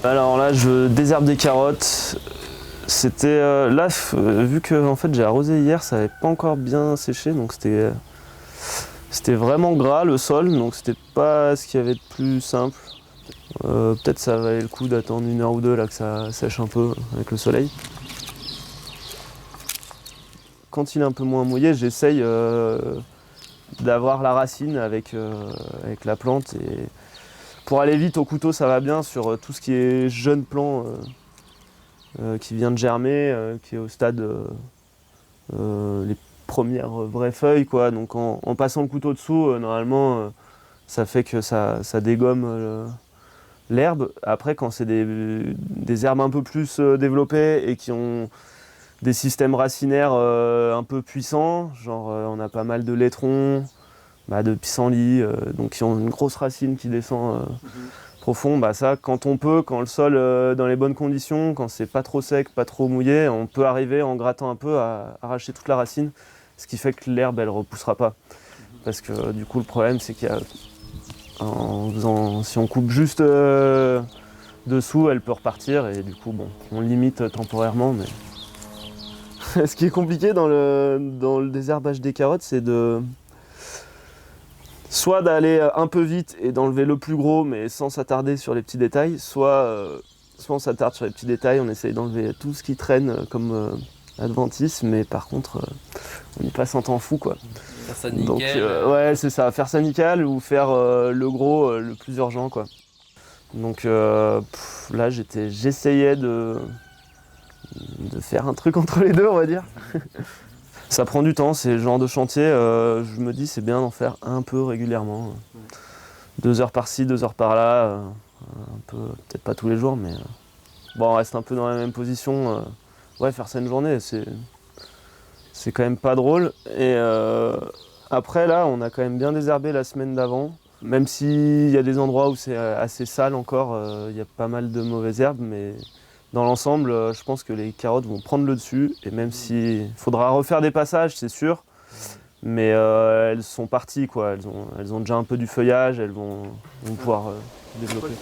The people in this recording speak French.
Alors là, je désherbe des carottes. C'était là, vu que en fait j'ai arrosé hier, ça n'avait pas encore bien séché, donc c'était vraiment gras le sol, donc c'était pas ce qu'il y avait de plus simple. Peut-être ça valait le coup d'attendre 1 heure ou 2 là que ça sèche un peu avec le soleil. Quand il est un peu moins mouillé, j'essaye d'avoir la racine avec la plante. Et pour aller vite au couteau, ça va bien sur tout ce qui est jeune plant qui vient de germer, qui est au stade les premières vraies feuilles, quoi. Donc en passant le couteau dessous, normalement, ça fait que ça dégomme l'herbe. Après, quand c'est des herbes un peu plus développées et qui ont des systèmes racinaires un peu puissants, genre on a pas mal de laitrons, de pissenlits, donc qui ont une grosse racine qui descend profond. Ça, quand on peut, quand le sol dans les bonnes conditions, quand c'est pas trop sec, pas trop mouillé, on peut arriver en grattant un peu à arracher toute la racine, ce qui fait que l'herbe elle repoussera pas. Parce que du coup le problème c'est qu'il y a si on coupe juste dessous, elle peut repartir et du coup bon, on limite temporairement. Mais ce qui est compliqué dans le désherbage des carottes, c'est soit d'aller un peu vite et d'enlever le plus gros mais sans s'attarder sur les petits détails, soit on s'attarde sur les petits détails, on essaye d'enlever tout ce qui traîne comme adventice, mais par contre on y passe un temps fou, quoi. Faire ça nickel. Donc ouais, c'est ça, faire ça nickel ou faire le gros, le plus urgent, quoi. Donc là j'essayais de faire un truc entre les deux, on va dire. Ça prend du temps, c'est le genre de chantier, je me dis c'est bien d'en faire un peu régulièrement. 2 heures par-ci, 2 heures par-là, un peu, peut-être pas tous les jours, mais bon, on reste un peu dans la même position. Ouais, faire ça une journée, c'est quand même pas drôle. Et après là, on a quand même bien désherbé la semaine d'avant. Même s'il y a des endroits où c'est assez sale encore, il y a pas mal de mauvaises herbes, mais dans l'ensemble, je pense que les carottes vont prendre le dessus. Et même s'il faudra refaire des passages, c'est sûr, mais elles sont parties, quoi. Elles ont déjà un peu du feuillage, elles vont pouvoir développer.